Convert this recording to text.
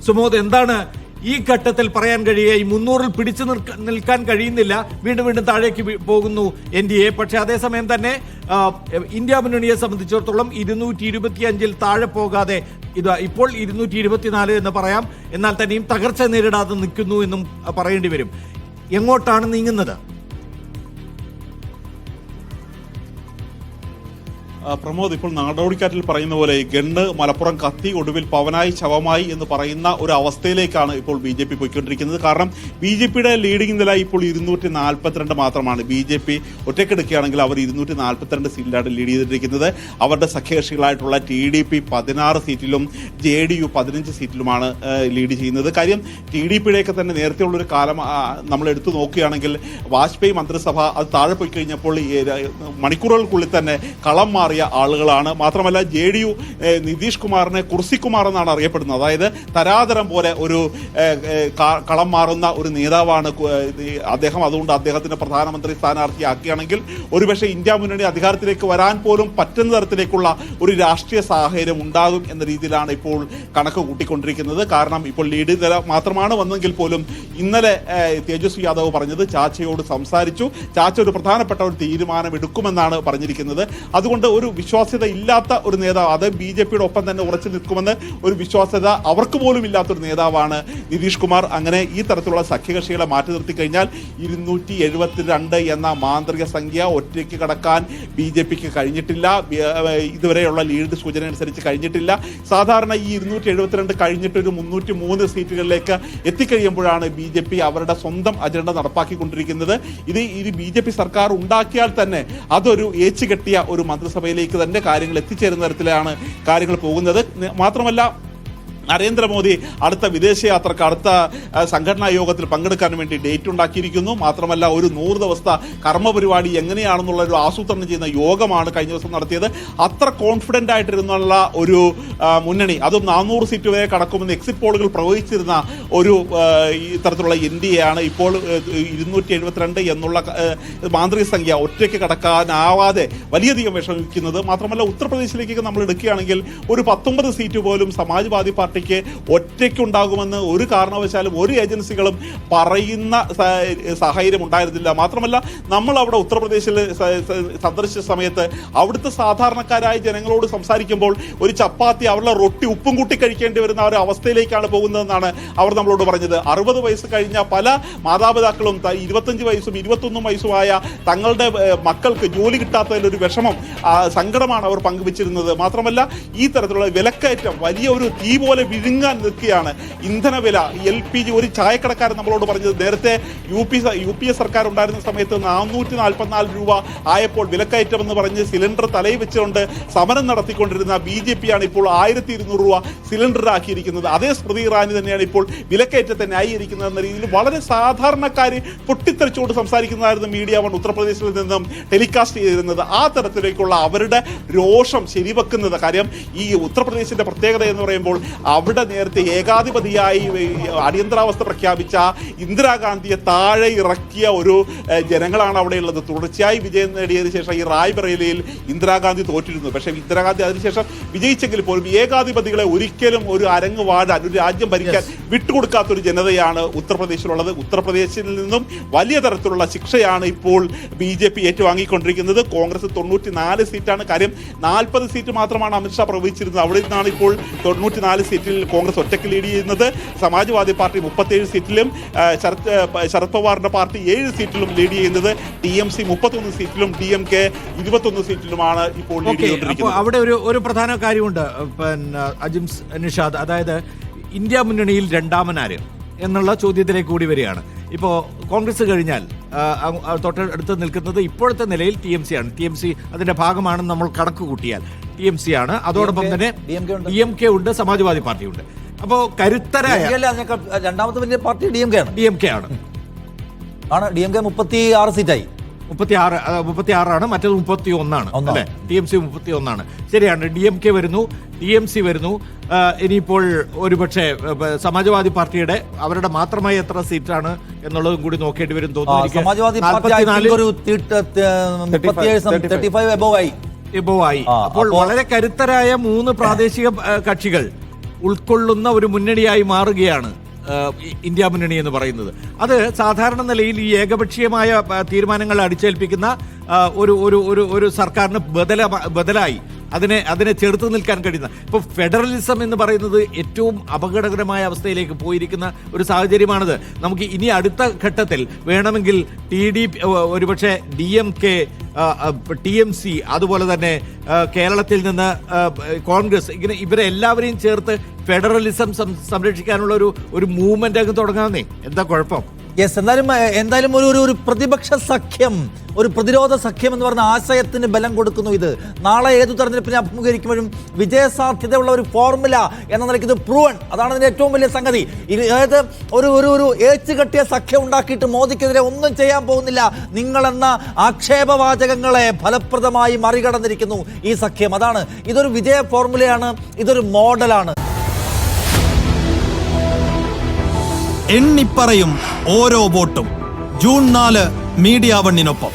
സുമോദ്, എന്താണ് ഈ ഘട്ടത്തിൽ പറയാൻ കഴിയുക? ഈ 300-ൽ പിടിച്ചു നിൽക്കാൻ കഴിയുന്നില്ല, വീണ്ടും വീണ്ടും താഴേക്ക് പോകുന്നു NDA. പക്ഷെ അതേസമയം തന്നെ ഇന്ത്യ മുന്നണിയെ സംബന്ധിച്ചിടത്തോളം 225-ൽ താഴെ പോകാതെ ഇപ്പോൾ 224 എന്ന് പറയാം. എന്നാൽ തന്നെയും തകർച്ച നേരിടാതെ നിൽക്കുന്നു എന്നും പറയേണ്ടി വരും. എങ്ങോട്ടാണ് നീങ്ങുന്നത്? പ്രമോദ്, ഇപ്പോൾ നാടോടിക്കാറ്റിൽ പറയുന്ന പോലെ ഗണ്ണ് മലപ്പുറം കത്തി ഒടുവിൽ പവനായി ശവമായി എന്ന് പറയുന്ന ഒരു അവസ്ഥയിലേക്കാണ് ഇപ്പോൾ BJP പോയിക്കൊണ്ടിരിക്കുന്നത്. കാരണം BJPയുടെ ലീഡിംഗ് നില ഇപ്പോൾ 242 മാത്രമാണ്. BJP ഒറ്റക്കെടുക്കുകയാണെങ്കിൽ അവർ 242 സീറ്റിലാണ് ലീഡ് ചെയ്തിരിക്കുന്നത്. അവരുടെ സഖ്യകക്ഷികളായിട്ടുള്ള TDP 16 സീറ്റിലും JDU 15 സീറ്റിലുമാണ് ലീഡ് ചെയ്യുന്നത്. കാര്യം TDPയുടെയൊക്കെ തന്നെ നേരത്തെയുള്ളൊരു കാലം നമ്മൾ എടുത്തു നോക്കുകയാണെങ്കിൽ വാജ്പേയി മന്ത്രിസഭ അത് താഴെ പോയി കഴിഞ്ഞപ്പോൾ മണിക്കൂറുകൾക്കുള്ളിൽ തന്നെ കളം മാറിയ ആളുകളാണ്. മാത്രമല്ല JDU നിതീഷ് കുമാറിനെ കുർസിക്കുമാർ എന്നാണ് അറിയപ്പെടുന്നത്. അതായത് തരാതരം പോലെ ഒരു കളം മാറുന്ന ഒരു നേതാവാണ് അദ്ദേഹം. അതുകൊണ്ട് അദ്ദേഹത്തിന് പ്രധാനമന്ത്രി സ്ഥാനാർത്ഥിയാക്കുകയാണെങ്കിൽ ഒരുപക്ഷെ ഇന്ത്യ മുന്നണി അധികാരത്തിലേക്ക് വരാൻ പോലും പറ്റുന്ന തരത്തിലേക്കുള്ള ഒരു രാഷ്ട്രീയ സാഹചര്യം ഉണ്ടാകും എന്ന രീതിയിലാണ് ഇപ്പോൾ കണക്ക് കൂട്ടിക്കൊണ്ടിരിക്കുന്നത്. കാരണം ഇപ്പോൾ ലീഡ് നില മാത്രമാണ് വന്നെങ്കിൽ പോലും ഇന്നലെ തേജസ്വി യാദവ് പറഞ്ഞത് ചാച്ചയോട് സംസാരിച്ചു, ചാച്ച ഒരു പ്രധാനപ്പെട്ട ഒരു തീരുമാനം എടുക്കുമെന്നാണ് പറഞ്ഞിരിക്കുന്നത്. അതുകൊണ്ട് ഒരു വിശ്വാസ്യത ഇല്ലാത്ത ഒരു നേതാവ്, അത് BJPയുടെ ഒപ്പം തന്നെ ഉറച്ചു നിൽക്കുമെന്ന് ഒരു വിശ്വാസ്യത അവർക്ക് പോലും ഇല്ലാത്തൊരു നേതാവാണ് നിതീഷ് കുമാർ. അങ്ങനെ ഈ തരത്തിലുള്ള സഖ്യകക്ഷികളെ മാറ്റി നിർത്തി കഴിഞ്ഞാൽ 272 എന്ന മാന്ത്രിക സംഖ്യ ഒറ്റയ്ക്ക് കടക്കാൻ BJPക്ക് കഴിഞ്ഞിട്ടില്ല. ഇതുവരെയുള്ള ലീഡ് സൂചന അനുസരിച്ച് കഴിഞ്ഞിട്ടില്ല. സാധാരണ ഈ 272 കഴിഞ്ഞിട്ട് ഒരു 303 സീറ്റുകളിലേക്ക് എത്തിക്കഴിയുമ്പോഴാണ് BJP അവരുടെ സ്വന്തം അജണ്ട നടപ്പാക്കിക്കൊണ്ടിരിക്കുന്നത്. ഇത് BJP സർക്കാർ ഉണ്ടാക്കിയാൽ തന്നെ അതൊരു ഏച്ചുകെട്ടിയ ഒരു മന്ത്രിസഭയിലേക്ക് തന്നെ കാര്യങ്ങൾ എത്തിച്ചേരുന്ന തരത്തിലാണ് കാര്യങ്ങൾ പോകുന്നത്. മാത്രമല്ല നരേന്ദ്രമോദി അടുത്ത വിദേശയാത്രക്ക് അടുത്ത സംഘടനാ യോഗത്തിൽ പങ്കെടുക്കാൻ വേണ്ടി ഡേറ്റ് ഉണ്ടാക്കിയിരിക്കുന്നു. മാത്രമല്ല ഒരു 100 ദിവസത്തെ കർമ്മപരിപാടി എങ്ങനെയാണെന്നുള്ള ഒരു ആസൂത്രണം ചെയ്യുന്ന യോഗമാണ് കഴിഞ്ഞ ദിവസം നടത്തിയത്. അത്ര കോൺഫിഡൻ്റ് ആയിട്ടിരുന്നുള്ള ഒരു മുന്നണി, അതും 400 സീറ്റ് വരെ കടക്കുമെന്ന് എക്സിറ്റ് പോളുകൾ പ്രവചിച്ചിരുന്ന ഒരു ഇത്തരത്തിലുള്ള NDA ആണ് ഇപ്പോൾ 272 എന്നുള്ള മാന്ത്രിക സംഖ്യ ഒറ്റയ്ക്ക് കടക്കാനാവാതെ വലിയധികം വിഷമിക്കുന്നത്. മാത്രമല്ല ഉത്തർപ്രദേശിലേക്ക് നമ്മൾ എടുക്കുകയാണെങ്കിൽ ഒരു 19 സീറ്റ് പോലും സമാജ്വാദി പാർട്ടി ഒറ്റയ്ക്കുണ്ടാകുമെന്ന് ഒരു കാരണവശാലും ഒരു ഏജൻസികളും പറയുന്ന സാഹചര്യം ഉണ്ടായിരുന്നില്ല. മാത്രമല്ല നമ്മൾ അവിടെ ഉത്തർപ്രദേശിൽ സന്ദർശിച്ച സമയത്ത് അവിടുത്തെ സാധാരണക്കാരായ ജനങ്ങളോട് സംസാരിക്കുമ്പോൾ ഒരു ചപ്പാത്തി അവരുടെ റൊട്ടി ഉപ്പും കൂട്ടി കഴിക്കേണ്ടി വരുന്ന ഒരു അവസ്ഥയിലേക്കാണ് പോകുന്നതെന്നാണ് അവർ നമ്മളോട് പറഞ്ഞത്. 60 വയസ്സ് കഴിഞ്ഞ പല മാതാപിതാക്കളും 25 വയസ്സും 21 വയസ്സുമായ തങ്ങളുടെ മക്കൾക്ക് ജോലി കിട്ടാത്തതിലൊരു വിഷമം സങ്കടമാണ് അവർ പങ്കുവച്ചിരുന്നത്. മാത്രമല്ല ഈ തരത്തിലുള്ള വിലക്കയറ്റം വലിയ ഒരു തീ പോലെ വിഴുങ്ങാൻ നിൽക്കുകയാണ്. ഇന്ധനവില LPG, ഒരു ചായക്കടക്കാരൻ നമ്മളോട് പറഞ്ഞത് നേരത്തെ UPA സർക്കാർ ഉണ്ടായിരുന്ന സമയത്ത് 444 രൂപ ആയപ്പോൾ വിലക്കയറ്റം എന്ന് പറഞ്ഞ് സിലിണ്ടർ തലയിൽ വെച്ചുകൊണ്ട് സമരം നടത്തിക്കൊണ്ടിരുന്ന BJP ഇപ്പോൾ 1200 രൂപ സിലിണ്ടറാക്കിയിരിക്കുന്നത്. അതേ സ്മൃതി ഇറാനി തന്നെയാണ് ഇപ്പോൾ വിലക്കയറ്റത്തെ ന്യായീകരിക്കുന്നത് എന്ന രീതിയിൽ വളരെ സാധാരണക്കാർ പൊട്ടിത്തെറിച്ചുകൊണ്ട് സംസാരിക്കുന്നതായിരുന്നു മീഡിയ വൺ ഉത്തർപ്രദേശിൽ നിന്നും ടെലികാസ്റ്റ് ചെയ്തിരുന്നത്. ആ തരത്തിലേക്കുള്ള അവരുടെ രോഷം ശരിവെക്കുന്നത്. കാര്യം ഈ ഉത്തർപ്രദേശിന്റെ പ്രത്യേകത എന്ന് പറയുമ്പോൾ അവിടെ നേരത്തെ ഏകാധിപതിയായി അടിയന്തരാവസ്ഥ പ്രഖ്യാപിച്ച ഇന്ദിരാഗാന്ധിയെ താഴെ ഇറക്കിയ ഒരു ജനങ്ങളാണ് അവിടെയുള്ളത്. തുടർച്ചയായി വിജയം നേടിയതിനു ശേഷം ഈ റായ്ബറേലിയിൽ ഇന്ദിരാഗാന്ധി തോറ്റിരുന്നു. പക്ഷേ ഇന്ദിരാഗാന്ധി അതിനുശേഷം വിജയിച്ചെങ്കിൽ പോലും ഏകാധിപതികളെ ഒരിക്കലും ഒരു അരങ്ങ് വാഴാൻ, ഒരു രാജ്യം ഭരിക്കാൻ വിട്ടുകൊടുക്കാത്തൊരു ജനതയാണ് ഉത്തർപ്രദേശിലുള്ളത്. ഉത്തർപ്രദേശിൽ നിന്നും വലിയ തരത്തിലുള്ള ശിക്ഷയാണ് ഇപ്പോൾ BJP ഏറ്റുവാങ്ങിക്കൊണ്ടിരിക്കുന്നത്. കോൺഗ്രസ് 94 സീറ്റാണ്. കാര്യം 40 സീറ്റ് മാത്രമാണ് അമിത്ഷാ പ്രവചിച്ചിരുന്നത്. അവിടെ നിന്നാണ് ഇപ്പോൾ 94 സീറ്റിൽ കോൺഗ്രസ് ഒറ്റയ്ക്ക് ലീഡ് ചെയ്യുന്നത്. സമാജ്വാദി പാർട്ടി 37 സീറ്റിലും ശരത് പവാറിന്റെ പാർട്ടി 7 സീറ്റിലും ലീഡ് ചെയ്യുന്നത്. TMC 31 സീറ്റിലും DMK 21 സീറ്റിലുമാണ് ഇപ്പോൾ ലീഡ് ചെയ്തുകൊണ്ടിരിക്കുന്നത്. അവിടെ ഒരു പ്രധാന കാര്യമുണ്ട് അജിംസ് നിഷാദ്, അതായത് ഇന്ത്യ മുന്നണിയിൽ രണ്ടാമനാര് എന്നുള്ള ചോദ്യത്തിലേക്ക് കൂടി വരികയാണ്. ഇപ്പോൾ കോൺഗ്രസ് കഴിഞ്ഞാൽ തൊട്ടടുത്ത് നിൽക്കുന്നത് ഇപ്പോഴത്തെ നിലയിൽ TMC ആണ്. TMC അതിന്റെ ഭാഗമാണെന്ന് നമ്മൾ കണക്ക് കൂട്ടിയാൽ TMC ആണ്. അതോടൊപ്പം തന്നെ DMK ഉണ്ട്, സമാജ്വാദി പാർട്ടി ഉണ്ട്. അപ്പോൾ കരുത്തരായ രണ്ടാമത്തെ വലിയ പാർട്ടി DMK ആണ്. DMK ആണ്. DMK 36 സീറ്റായി. 36 മറ്റേത് 31 അല്ലേ? TMC 31. ശരിയാണ്. DMK വരുന്നു, TMC വരുന്നു. ഇനിയിപ്പോൾ ഒരുപക്ഷെ സമാജ്വാദി പാർട്ടിയുടെ അവരുടെ മാത്രമായി എത്ര സീറ്റാണ് എന്നുള്ളതും കൂടി നോക്കേണ്ടി വരും തോന്നുന്നു. സമാജ്വാദി എബോവ് ആയി. അപ്പോൾ വളരെ കരുത്തരായ 3 പ്രാദേശിക കക്ഷികൾ ഉൾക്കൊള്ളുന്ന ഒരു മുന്നണിയായി മാറുകയാണ് ഇന്ത്യ മുന്നണി എന്ന് പറയുന്നത്. അത് സാധാരണ നിലയിൽ ഈ ഏകപക്ഷീയമായ തീരുമാനങ്ങൾ അടിച്ചേൽപ്പിക്കുന്ന ഒരു ഒരു ഒരു ഒരു സർക്കാരിന് ബദലായി അതിനെ ചെറുത്ത് നിൽക്കാൻ കഴിയുന്ന ഇപ്പോൾ ഫെഡറലിസം എന്ന് പറയുന്നത് ഏറ്റവും അപകടകരമായ അവസ്ഥയിലേക്ക് പോയിരിക്കുന്ന ഒരു സാഹചര്യമാണിത്. നമുക്ക് ഇനി അടുത്ത ഘട്ടത്തിൽ വേണമെങ്കിൽ ഒരുപക്ഷെ DMK, TMC, അതുപോലെ തന്നെ കേരളത്തിൽ നിന്ന് കോൺഗ്രസ്, ഇങ്ങനെ ഇവരെ എല്ലാവരെയും ചേർത്ത് ഫെഡറലിസം സംരക്ഷിക്കാനുള്ള ഒരു മൂവ്മെന്റ് അങ്ങ് തുടങ്ങാമെന്നേ. എന്താ കുഴപ്പം? യെസ്, എന്തായാലും ഒരു പ്രതിപക്ഷ സഖ്യം, ഒരു പ്രതിരോധ സഖ്യം എന്ന് പറഞ്ഞ ആശയത്തിന് ബലം കൊടുക്കുന്നു. ഇത് നാളെ ഏതു തെരഞ്ഞെടുപ്പിനെ അഭിമുഖീകരിക്കുമ്പോഴും വിജയസാധ്യതയുള്ള ഒരു ഫോർമുല എന്ന നിലയ്ക്ക് ഇത് പ്രൂവൺ. അതാണ് ഇതിന്റെ ഏറ്റവും വലിയ സംഗതി. അതായത് ഒരു ഏച്ചു കെട്ടിയ സഖ്യം ഉണ്ടാക്കിയിട്ട് മോദിക്കെതിരെ ഒന്നും ചെയ്യാൻ പോകുന്നില്ല നിങ്ങളെന്ന ആക്ഷേപവാചകങ്ങളെ ഫലപ്രദമായി മറികടന്നിരിക്കുന്നു ഈ സഖ്യം. അതാണ് ഇതൊരു വിജയ ഫോർമുലയാണ്, ഇതൊരു മോഡലാണ്. എണ്ണിപ്പറയും ഓരോ വോട്ടും. June 4 media 1-നൊപ്പം.